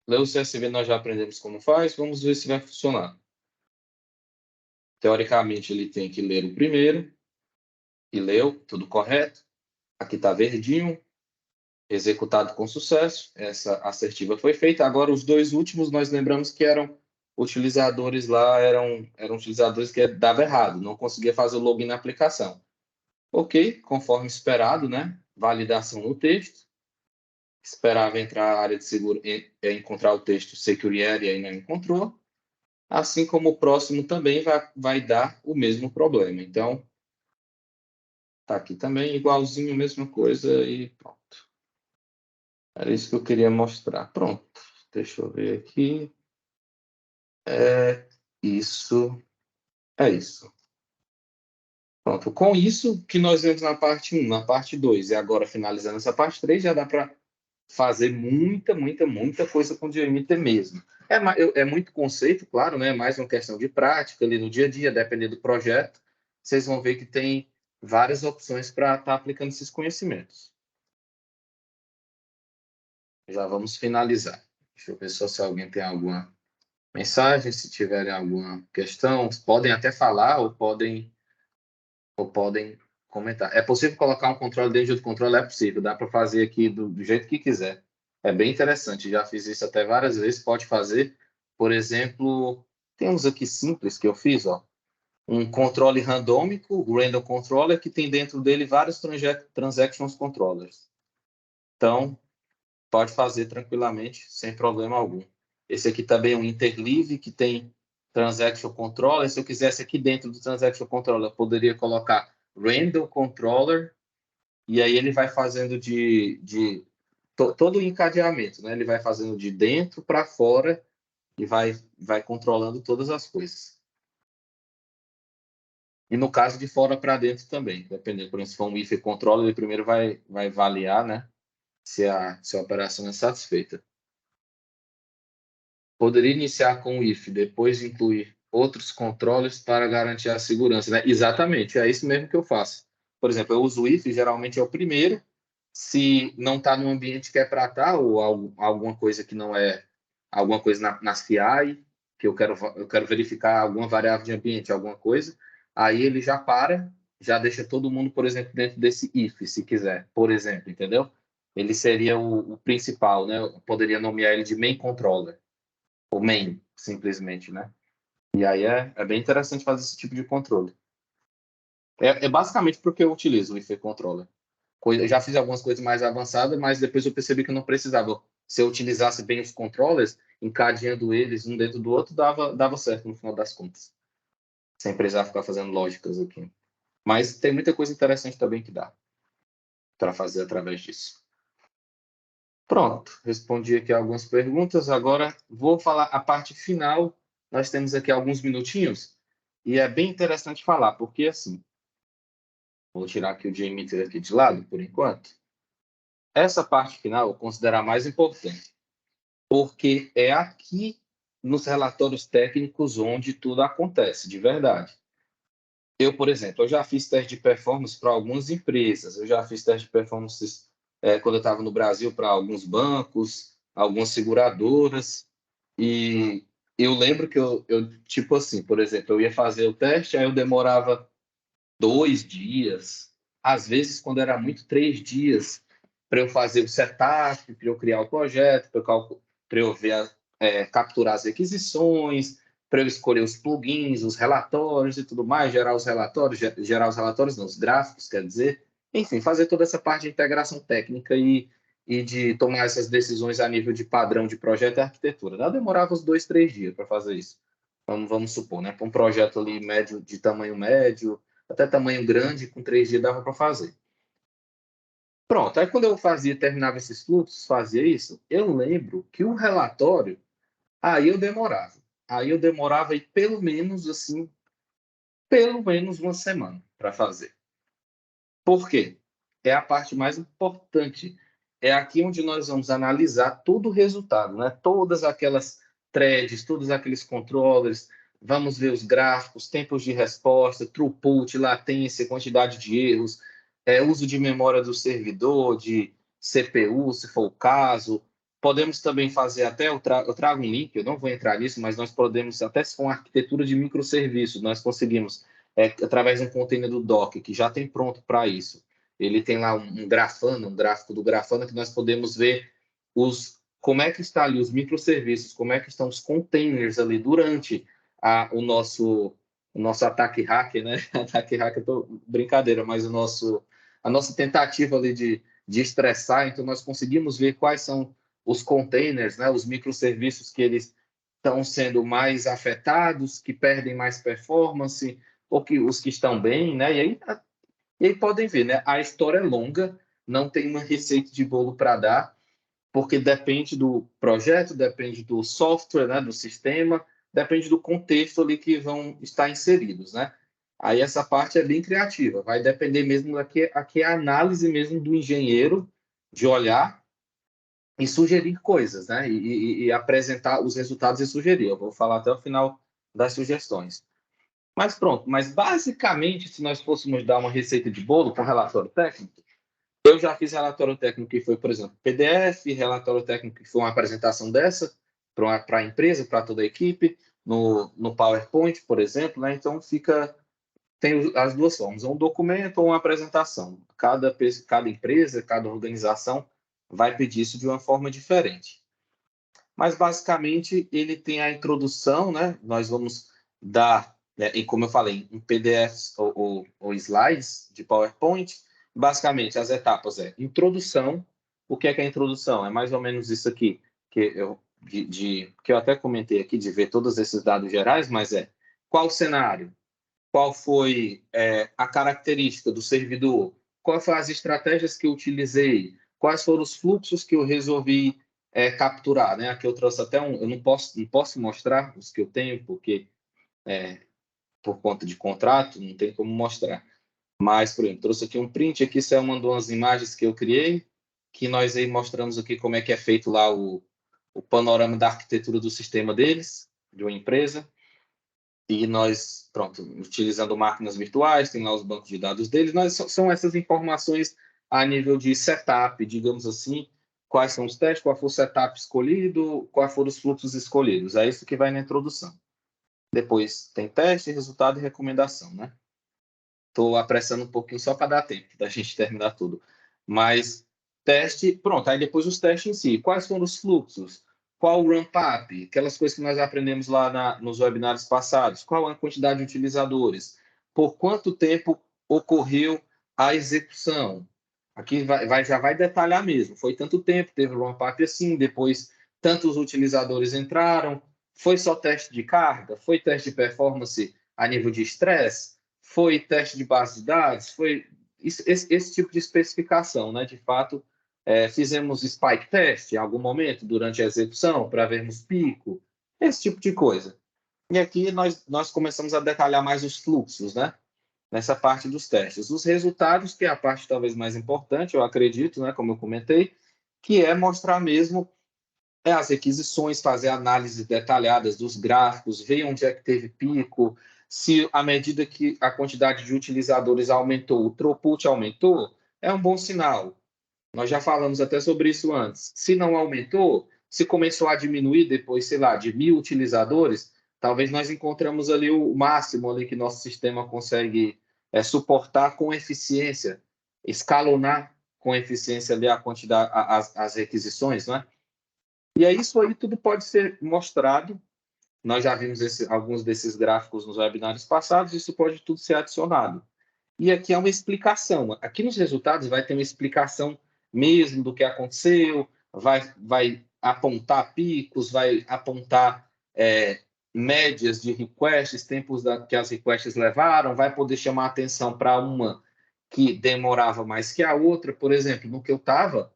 Ler o CSV nós já aprendemos como faz. Vamos ver se vai funcionar. Teoricamente, ele tem que ler o primeiro. e leu, tudo correto. Aqui está verdinho, executado com sucesso. Essa assertiva foi feita. Agora, os dois últimos, nós lembramos que eram utilizadores lá, eram utilizadores que dava errado, não conseguia fazer o login na aplicação. Ok, conforme esperado, né? Validação no texto. Esperava entrar a área de seguro, encontrar o texto Security Area e não encontrou. Assim como o próximo também vai dar o mesmo problema. Então, tá aqui também, igualzinho, mesma coisa e pronto. Era isso que eu queria mostrar. Pronto, deixa eu ver aqui. Isso, é isso. Pronto, com isso que nós vemos na parte 1, na parte 2, e agora finalizando essa parte 3, já dá para fazer muita coisa com o GMT mesmo. É muito conceito, claro, né? É mais uma questão de prática ali no dia a dia, dependendo do projeto. Vocês vão ver que tem várias opções para estar aplicando esses conhecimentos. Já vamos finalizar. Deixa eu ver só se alguém tem alguma mensagem, se tiverem alguma questão, podem até falar ou podem comentar. É possível colocar um controle dentro do controle? É possível, dá para fazer aqui do jeito que quiser. É bem interessante, já fiz isso até várias vezes, pode fazer. Por exemplo, tem uns aqui simples que eu fiz, ó. Um controle randômico, o random controller, que tem dentro dele vários transactions controllers. Então, pode fazer tranquilamente, sem problema algum. Esse aqui também é um interleave, que tem transaction controller. Se eu quisesse aqui dentro do transaction controller, eu poderia colocar random controller, e aí ele vai fazendo todo o encadeamento, né? Ele vai fazendo de dentro para fora e vai controlando todas as coisas. E no caso de fora para dentro também, dependendo. Por exemplo, se for um if controller, ele primeiro vai avaliar, né? Se a operação é satisfeita. Poderia iniciar com o if, depois incluir outros controles para garantir a segurança, né? Exatamente, é isso mesmo que eu faço. Por exemplo, eu uso o if, geralmente é o primeiro. Se não está no ambiente que é para estar, ou alguma coisa que não é, alguma coisa na CI, que eu quero verificar alguma variável de ambiente, alguma coisa, aí ele já já deixa todo mundo, por exemplo, dentro desse if, se quiser, por exemplo, entendeu? Ele seria o principal, né? Eu poderia nomear ele de main controller, ou main, simplesmente, né? E aí é bem interessante fazer esse tipo de controle. É basicamente porque eu utilizo o if controller. Eu já fiz algumas coisas mais avançadas, mas depois eu percebi que eu não precisava. Se eu utilizasse bem os controllers, encadeando eles um dentro do outro, dava certo no final das contas. Sem precisar ficar fazendo lógicas aqui. Mas tem muita coisa interessante também que dá para fazer através disso. Pronto, respondi aqui algumas perguntas. Agora vou falar a parte final. Nós temos aqui alguns minutinhos e é bem interessante falar, porque assim, vou tirar aqui o JMeter aqui de lado por enquanto. Essa parte final eu considero a mais importante, porque é aqui nos relatórios técnicos onde tudo acontece, de verdade. Eu, por exemplo, eu já fiz teste de performance para algumas empresas, eu já fiz teste de performance quando eu estava no Brasil para alguns bancos, algumas seguradoras, e eu lembro que tipo assim, por exemplo, eu ia fazer o teste, aí eu demorava 2 dias, às vezes, quando era muito, 3 dias, para eu fazer o setup, para eu criar o projeto, para eu ver, capturar as requisições, para eu escolher os plugins, os relatórios e tudo mais, gerar os relatórios, não, os gráficos, quer dizer, enfim, fazer toda essa parte de integração técnica e de tomar essas decisões a nível de padrão de projeto e arquitetura. Eu demorava uns 2, 3 dias para fazer isso. Vamos supor, né? Para um projeto ali médio, de tamanho médio, até tamanho grande, com 3 dias dava para fazer. Pronto, aí quando eu terminava esses fluxos, fazia isso, eu lembro que o relatório, aí eu demorava. Aí eu demorava aí pelo menos assim, pelo menos uma semana para fazer. Por quê? É a parte mais importante. É aqui onde nós vamos analisar todo o resultado, né? Todas aquelas threads, todos aqueles controllers, vamos ver os gráficos, tempos de resposta, throughput, latência, quantidade de erros, uso de memória do servidor, de CPU, se for o caso. Podemos também fazer até, eu trago um link, eu não vou entrar nisso, mas nós podemos, até se for uma arquitetura de microserviços, nós conseguimos através de um container do Docker, que já tem pronto para isso. Ele tem lá um Grafana, um gráfico do Grafana, que nós podemos ver como é que está ali os microserviços, como é que estão os containers ali durante o nosso ataque hacker, né? Ataque hacker, brincadeira, mas a nossa tentativa ali de estressar. Então, nós conseguimos ver quais são os containers, né? Os microserviços que eles estão sendo mais afetados, que perdem mais performance, ou que os que estão bem, né? E aí podem ver, né? A história é longa, não tem uma receita de bolo para dar, porque depende do projeto, depende do software, né? Do sistema, depende do contexto ali que vão estar inseridos, né? Aí essa parte é bem criativa, vai depender mesmo aqui é a análise mesmo do engenheiro, de olhar e sugerir coisas, né? E apresentar os resultados e sugerir. Eu vou falar até o final das sugestões. Mas pronto, mas basicamente, se nós fôssemos dar uma receita de bolo com relatório técnico, eu já fiz relatório técnico que foi, por exemplo, PDF, relatório técnico que foi uma apresentação dessa para a empresa, para toda a equipe, no PowerPoint, por exemplo, né? Então tem as duas formas, um documento ou uma apresentação. Cada empresa, cada organização vai pedir isso de uma forma diferente. Mas basicamente ele tem a introdução, né? Nós vamos dar, né, e como eu falei, em PDF ou slides de PowerPoint. Basicamente as etapas é introdução. O que é a introdução? É mais ou menos isso aqui que eu até comentei aqui de ver todos esses dados gerais, mas qual o cenário, qual foi a característica do servidor, quais foram as estratégias que eu utilizei, quais foram os fluxos que eu resolvi capturar, né? Aqui eu trouxe até eu não posso mostrar os que eu tenho, porque por conta de contrato, não tem como mostrar. Mas, por exemplo, trouxe aqui um print, aqui você mandou umas imagens que eu criei, que nós aí mostramos aqui como é que é feito lá o panorama da arquitetura do sistema deles, de uma empresa. E nós, pronto, utilizando máquinas virtuais, tem lá os bancos de dados deles, são essas informações a nível de setup, digamos assim, quais são os testes, qual foi o setup escolhido, quais foram os fluxos escolhidos. É isso que vai na introdução. Depois tem teste, resultado e recomendação, né? Estou apressando um pouquinho só para dar tempo da gente terminar tudo. Mas teste, pronto, aí depois os testes em si. Quais foram os fluxos? Qual o ramp-up? Aquelas coisas que nós aprendemos lá nos webinários passados. Qual a quantidade de utilizadores? Por quanto tempo ocorreu a execução? Aqui já vai detalhar mesmo. Foi tanto tempo, teve o ramp-up assim, depois tantos utilizadores entraram. Foi só teste de carga? Foi teste de performance a nível de estresse? Foi teste de base de dados? Foi esse tipo de especificação, né? De fato, fizemos spike test em algum momento durante a execução para vermos pico, esse tipo de coisa. E aqui nós começamos a detalhar mais os fluxos, né? Nessa parte dos testes. Os resultados, que é a parte talvez mais importante, eu acredito, né? Como eu comentei, que é mostrar mesmo as requisições, fazer análises detalhadas dos gráficos, ver onde é que teve pico, se à medida que a quantidade de utilizadores aumentou, o throughput aumentou, é um bom sinal. Nós já falamos até sobre isso antes. Se não aumentou, se começou a diminuir depois, sei lá, de 1.000 utilizadores, talvez nós encontramos ali o máximo ali que nosso sistema consegue suportar com eficiência, escalonar com eficiência ali a quantidade, as requisições, né? E é isso aí, tudo pode ser mostrado. Nós já vimos alguns desses gráficos nos webinários passados, isso pode tudo ser adicionado. E aqui é uma explicação. Aqui nos resultados vai ter uma explicação mesmo do que aconteceu, vai apontar picos, vai apontar médias de requests, tempos que as requests levaram, vai poder chamar atenção para uma que demorava mais que a outra. Por exemplo, no que eu estava,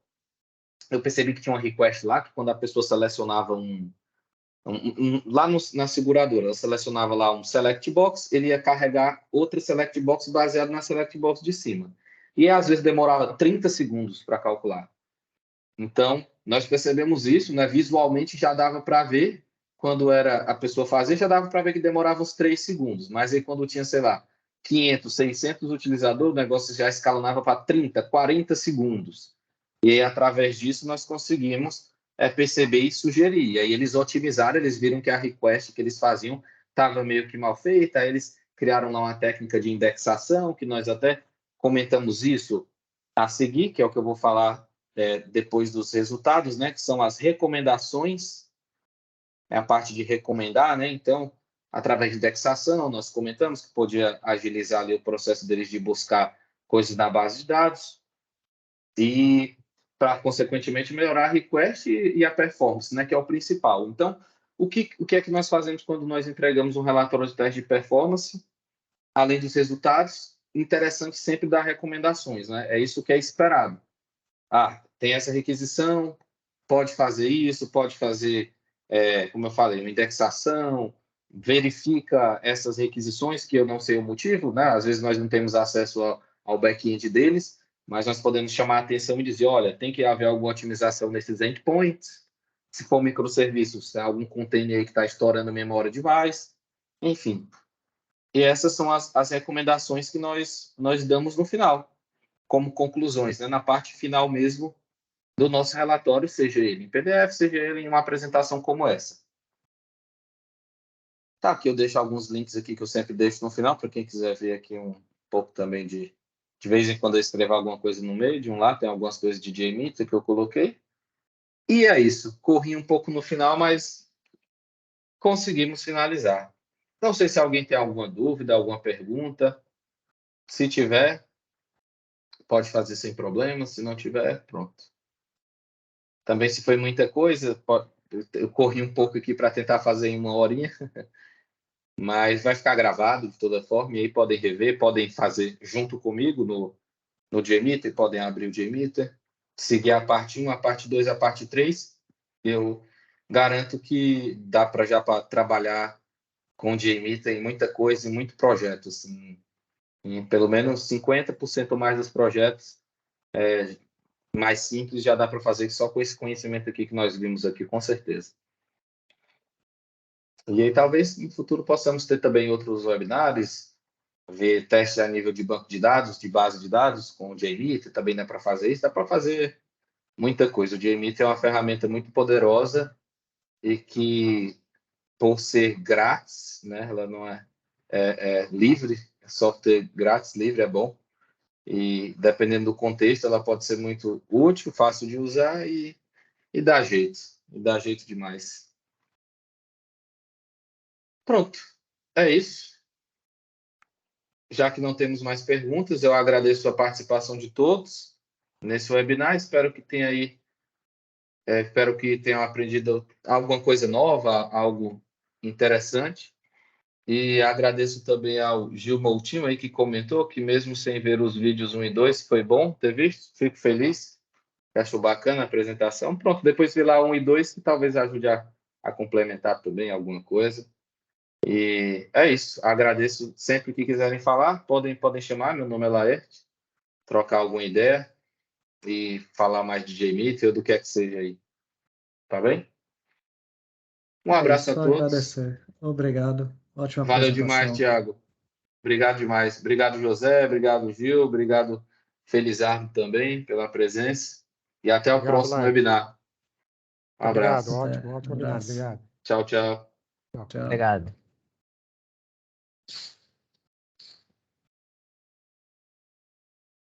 eu percebi que tinha uma request lá, que quando a pessoa selecionava lá na seguradora, ela selecionava lá um select box, ele ia carregar outra select box baseado na select box de cima. E às vezes demorava 30 segundos para calcular. Então, nós percebemos isso, né? Visualmente já dava para ver, quando era a pessoa fazer, já dava para ver que demorava uns 3 segundos. Mas aí quando tinha, sei lá, 500, 600 utilizadores, o negócio já escalonava para 30, 40 segundos. E aí, através disso, nós conseguimos perceber e sugerir. E aí eles otimizaram, eles viram que a request que eles faziam estava meio que mal feita, aí eles criaram lá uma técnica de indexação, que nós até comentamos isso a seguir, que é o que eu vou falar depois dos resultados, né? Que são as recomendações, é a parte de recomendar, né? Então, através de indexação, nós comentamos que podia agilizar ali o processo deles de buscar coisas na base de dados e para, consequentemente, melhorar a request e a performance, né? Que é o principal. Então, o que é que nós fazemos quando nós entregamos um relatório de teste de performance? Além dos resultados, interessante sempre dar recomendações, né? É isso que é esperado. Tem essa requisição, pode fazer isso, pode fazer, como eu falei, uma indexação, verifica essas requisições, que eu não sei o motivo, né? Às vezes nós não temos acesso ao back-end deles, mas nós podemos chamar a atenção e dizer, olha, tem que haver alguma otimização nesses endpoints, se for microserviços, tem algum container aí que está estourando memória device, enfim. E essas são as recomendações que nós damos no final, como conclusões, né? Na parte final mesmo do nosso relatório, seja ele em PDF, seja ele em uma apresentação como essa. Tá, aqui eu deixo alguns links aqui que eu sempre deixo no final, para quem quiser ver aqui um pouco também de vez em quando eu escrevo alguma coisa no meio, de um lado tem algumas coisas de JMeter que eu coloquei. E é isso, corri um pouco no final, mas conseguimos finalizar. Não sei se alguém tem alguma dúvida, alguma pergunta. Se tiver, pode fazer sem problema. Se não tiver, pronto. Também, se foi muita coisa, eu corri um pouco aqui para tentar fazer em 1 horinha, mas vai ficar gravado de toda forma, e aí podem rever, podem fazer junto comigo no JMeter, podem abrir o JMeter, seguir a parte 1, a parte 2, a parte 3. Eu garanto que dá para já trabalhar com o JMeter em muita coisa, em muito projeto. Assim, em pelo menos 50% mais dos projetos mais simples já dá para fazer só com esse conhecimento aqui que nós vimos aqui, com certeza. E aí talvez no futuro possamos ter também outros webinários, ver testes a nível de banco de dados, de base de dados com o JMeter, também dá para fazer isso, dá para fazer muita coisa. O JMeter é uma ferramenta muito poderosa e que, por ser grátis, né, ela não é livre, software grátis, livre é bom, e dependendo do contexto, ela pode ser muito útil, fácil de usar e dá jeito demais. Pronto, é isso. Já que não temos mais perguntas, eu agradeço a participação de todos nesse webinar. Espero que tenham aprendido alguma coisa nova, algo interessante. E agradeço também ao Gil Moutinho aí que comentou que mesmo sem ver os vídeos 1 e 2, foi bom ter visto. Fico feliz. Achou bacana a apresentação. Pronto, depois vi lá 1 e 2 que talvez ajude a complementar também alguma coisa. E é isso. Agradeço sempre que quiserem falar. Podem chamar. Meu nome é Laerte. Trocar alguma ideia e falar mais de JMeter ou do que é que seja aí. Tá bem? Um abraço a Só todos. agradecer. Obrigado. Ótima Valeu demais, apresentação. Thiago. Obrigado demais. Obrigado, José. Obrigado, Gil. Obrigado, Felizardo, também, pela presença. E até o Obrigado, próximo Laerte. webinar. Um Obrigado, abraço. ótimo Até. webinar. Abraço. Obrigado. Tchau, tchau. Tchau. Obrigado.